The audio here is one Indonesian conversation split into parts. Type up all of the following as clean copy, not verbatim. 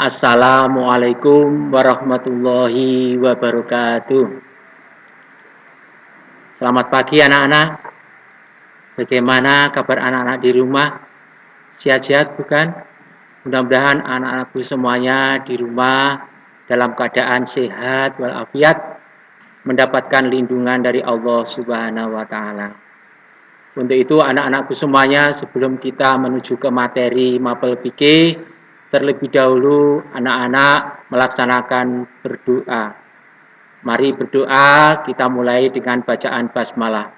Assalamualaikum warahmatullahi wabarakatuh. Selamat pagi anak-anak. Bagaimana kabar anak-anak di rumah? Sehat-sehat bukan? Mudah-mudahan anak-anakku semuanya di rumah dalam keadaan sehat walafiat, mendapatkan lindungan dari Allah Subhanahu wa taala. Untuk itu anak-anakku semuanya, sebelum kita menuju ke materi mapel fikih, terlebih dahulu anak-anak melaksanakan berdoa. Mari berdoa, kita mulai dengan bacaan basmalah.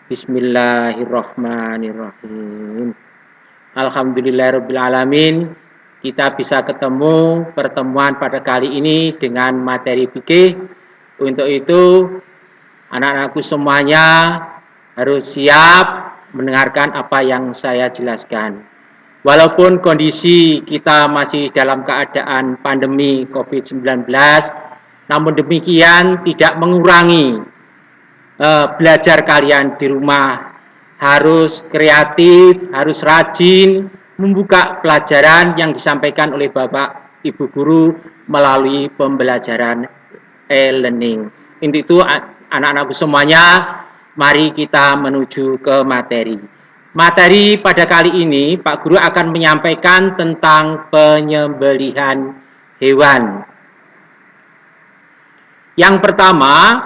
Bismillahirrahmanirrahim. Alhamdulillahirrabbilalamin. Kita bisa ketemu pertemuan pada kali ini dengan materi fikih. Untuk itu anak-anakku semuanya harus siap mendengarkan apa yang saya jelaskan. Walaupun kondisi kita masih dalam keadaan pandemi COVID-19, namun demikian tidak mengurangi belajar kalian di rumah. Harus kreatif, harus rajin membuka pelajaran yang disampaikan oleh Bapak Ibu Guru melalui pembelajaran e-learning. Untuk itu anak-anakku semuanya, mari kita menuju ke materi. Materi pada kali ini Pak Guru akan menyampaikan tentang penyembelihan hewan. Yang pertama,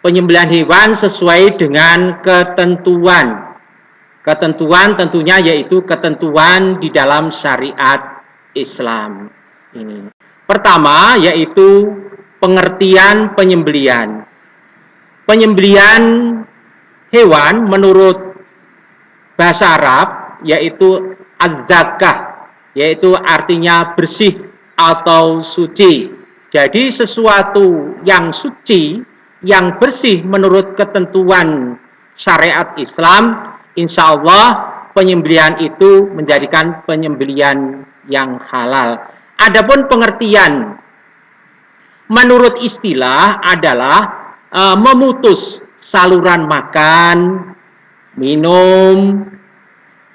penyembelihan hewan sesuai dengan ketentuan. Ketentuan tentunya yaitu ketentuan di dalam syariat Islam. Ini. Pertama yaitu pengertian penyembelihan. Penyembelihan hewan menurut bahasa Arab yaitu az-zakah, yaitu artinya bersih atau suci. Jadi sesuatu yang suci, yang bersih menurut ketentuan syariat Islam, insya Allah penyembelihan itu menjadikan penyembelihan yang halal. Adapun pengertian menurut istilah adalah memutus saluran makan, minum,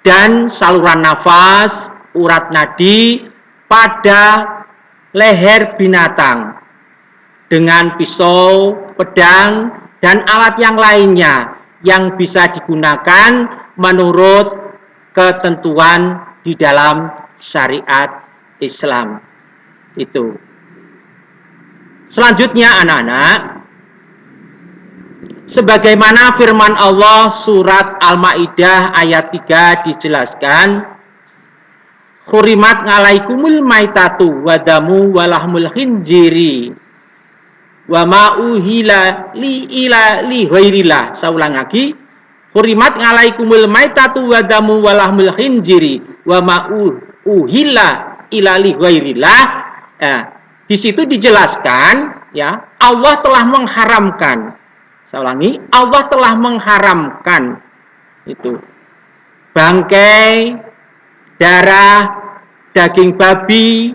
dan saluran nafas, urat nadi pada leher binatang dengan pisau, pedang, dan alat yang lainnya yang bisa digunakan menurut ketentuan di dalam syariat Islam. Itu. Selanjutnya anak-anak, sebagaimana firman Allah surat Al-Maidah ayat 3 dijelaskan, "Hurimat ngalaikumul maitatu wadamu walahmul khinjiri wa ma uhila li ghairillah." Saya ulang lagi. "Hurimat ngalaikumul maitatu wadamu walahmul khinjiri wa ma uhila ila li ghairillah." Di situ dijelaskan ya, Allah telah mengharamkan. Saya ulangi, Allah telah mengharamkan itu bangkai, darah, daging babi,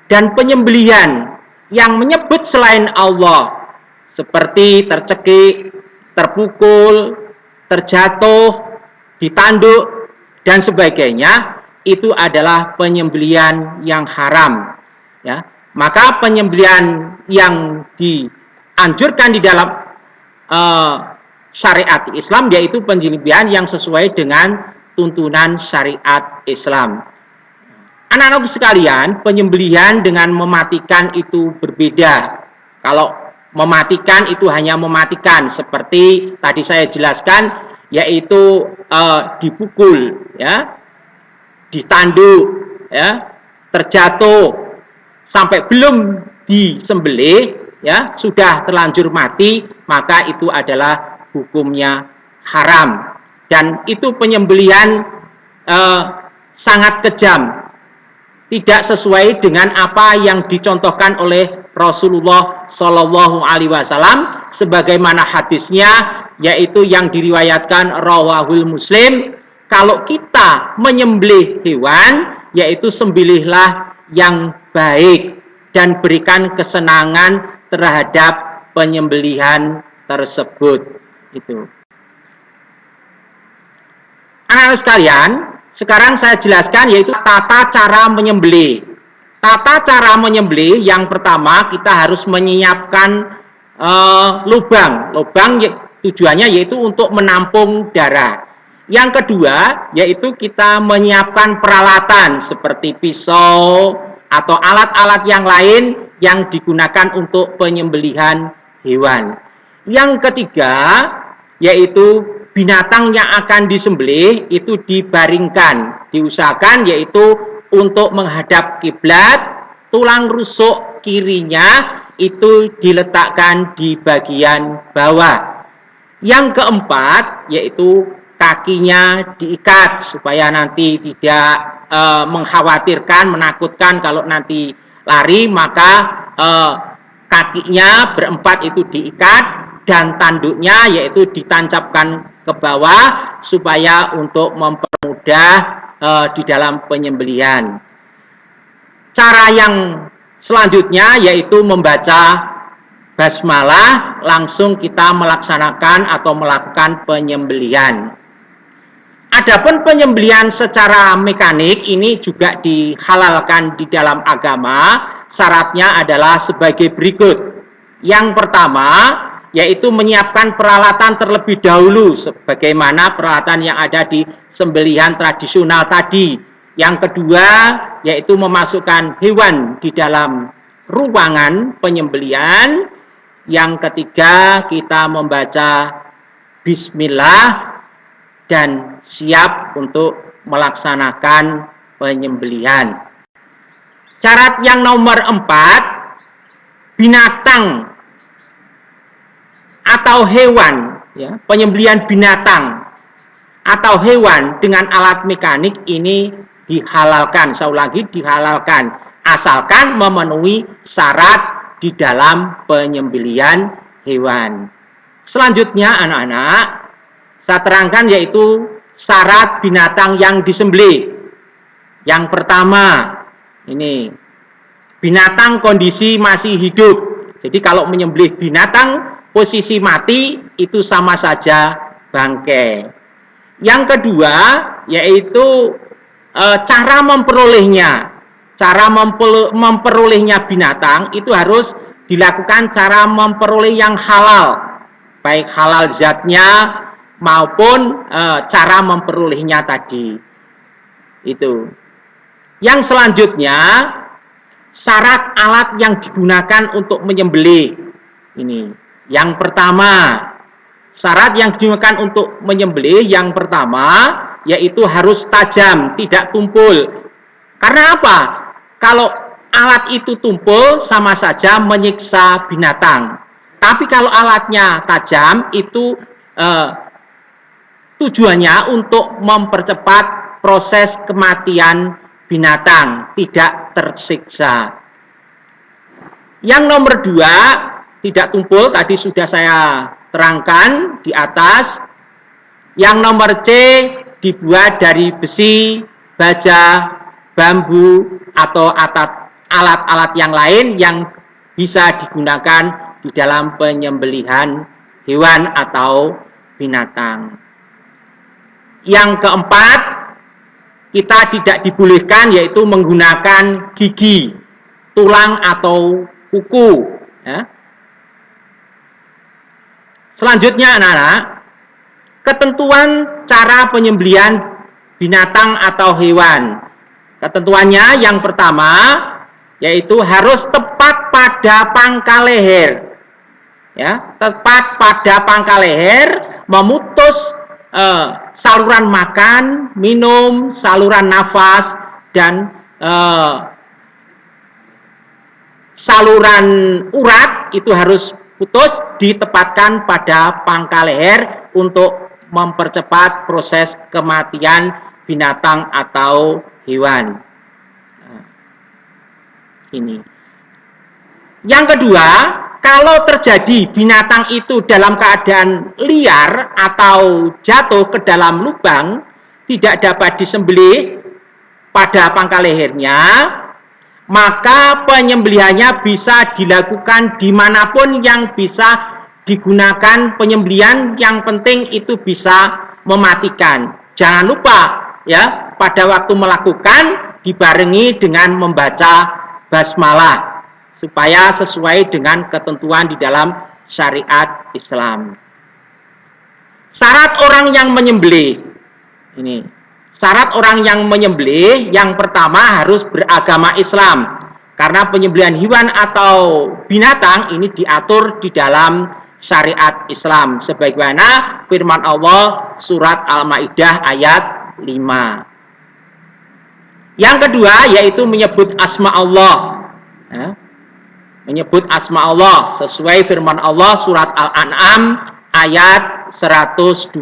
dan penyembelihan yang menyebut selain Allah seperti tercekik, terpukul, terjatuh, ditanduk, dan sebagainya. Itu adalah penyembelihan yang haram ya. Maka penyembelihan yang dianjurkan di dalam syariat Islam yaitu penyembelihan yang sesuai dengan tuntunan syariat Islam. Anak-anak sekalian, penyembelihan dengan mematikan itu berbeda. Kalau mematikan itu hanya mematikan seperti tadi saya jelaskan, yaitu dipukul, ya, ditanduk, ya, terjatuh sampai belum disembelih, ya, sudah terlanjur mati, maka itu adalah hukumnya haram. Dan itu penyembelihan sangat kejam, tidak sesuai dengan apa yang dicontohkan oleh Rasulullah Shallallahu Alaihi Wasallam, sebagaimana hadisnya, yaitu yang diriwayatkan rawahul Muslim. Kalau kita menyembelih hewan, yaitu sembelihlah yang baik dan berikan kesenangan terhadap penyembelihan tersebut. Itu. Anak-anak sekalian, Sekarang saya jelaskan yaitu tata cara menyembelih. Tata cara menyembelih yang pertama kita harus menyiapkan lubang. Lubang tujuannya yaitu untuk menampung darah. Yang kedua yaitu kita menyiapkan peralatan seperti pisau atau alat-alat yang lain yang digunakan untuk penyembelihan hewan. Yang ketiga yaitu binatang yang akan disembelih itu dibaringkan, diusahakan yaitu untuk menghadap kiblat, tulang rusuk kirinya itu diletakkan di bagian bawah. Yang keempat yaitu kakinya diikat supaya nanti tidak mengkhawatirkan, menakutkan kalau nanti lari, maka kakinya berempat itu diikat dan tanduknya yaitu ditancapkan ke bawah supaya untuk mempermudah di dalam penyembelihan. Cara yang selanjutnya yaitu membaca basmalah, langsung kita melaksanakan atau melakukan penyembelihan. Adapun penyembelihan secara mekanik ini juga dihalalkan di dalam agama. Syaratnya adalah sebagai berikut. Yang pertama yaitu menyiapkan peralatan terlebih dahulu sebagaimana peralatan yang ada di sembelihan tradisional tadi. Yang kedua yaitu memasukkan hewan di dalam ruangan penyembelihan. Yang ketiga kita membaca bismillah dan siap untuk melaksanakan penyembelihan. Syarat yang nomor 4, binatang atau hewan, ya, penyembelihan binatang atau hewan dengan alat mekanik ini dihalalkan. Saya ulangi, dihalalkan asalkan memenuhi syarat di dalam penyembelihan hewan. Selanjutnya anak-anak, saya terangkan yaitu syarat binatang yang disembelih. Yang pertama, ini binatang kondisi masih hidup. Jadi kalau menyembelih binatang posisi mati itu sama saja bangkai. Yang kedua yaitu cara memperolehnya. Cara memperolehnya binatang itu harus dilakukan cara memperoleh yang halal, baik halal zatnya maupun cara memperolehnya tadi. Itu. Yang selanjutnya syarat alat yang digunakan untuk menyembelih. Ini. Yang pertama, syarat yang digunakan untuk menyembelih yang pertama yaitu harus tajam, tidak tumpul. Karena apa? Kalau alat itu tumpul sama saja menyiksa binatang. Tapi kalau alatnya tajam itu tujuannya untuk mempercepat proses kematian binatang, tidak tersiksa. Yang nomor 2, tidak tumpul, tadi sudah saya terangkan di atas. Yang nomor C, dibuat dari besi, baja, bambu, atau alat-alat yang lain yang bisa digunakan di dalam penyembelihan hewan atau binatang. Yang keempat, kita tidak dibolehkan yaitu menggunakan gigi, tulang atau kuku. Ya. Selanjutnya anak-anak, ketentuan cara penyembelihan binatang atau hewan. Ketentuannya yang pertama yaitu harus tepat pada pangkal leher. Ya, tepat pada pangkal leher, memutus saluran makan, minum, saluran nafas, dan saluran urat itu harus putus, ditempatkan pada pangkal leher untuk mempercepat proses kematian binatang atau hewan. Ini. Yang kedua, kalau terjadi binatang itu dalam keadaan liar atau jatuh ke dalam lubang, tidak dapat disembelih pada pangkal lehernya, maka penyembelihannya bisa dilakukan dimanapun yang bisa digunakan penyembelihan. Yang penting itu bisa mematikan. Jangan lupa ya, pada waktu melakukan dibarengi dengan membaca basmalah supaya sesuai dengan ketentuan di dalam syariat Islam. Syarat orang yang menyembelih ini, syarat orang yang menyembelih yang pertama harus beragama Islam, karena penyembelihan hewan atau binatang ini diatur di dalam syariat Islam sebagaimana firman Allah surat Al-Maidah ayat 5. Yang kedua yaitu menyebut asma Allah, menyebut asma Allah sesuai firman Allah surat Al-An'am ayat 121.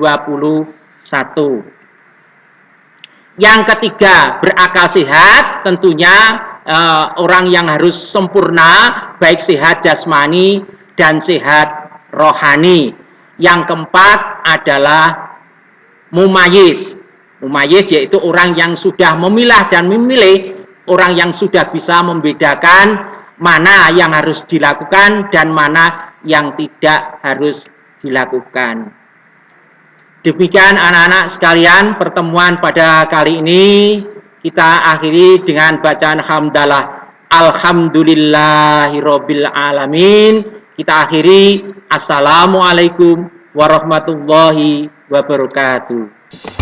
Yang ketiga berakal sehat, tentunya orang yang harus sempurna baik sehat jasmani dan sehat rohani. Yang keempat adalah mumayyiz. Mumayyiz yaitu orang yang sudah memilah dan memilih, orang yang sudah bisa membedakan mana yang harus dilakukan dan mana yang tidak harus dilakukan. Demikian anak-anak sekalian, pertemuan pada kali ini kita akhiri dengan bacaan hamdalah. Alhamdulillahirabbil alamin. Kita akhiri. Assalamualaikum warahmatullahi wabarakatuh.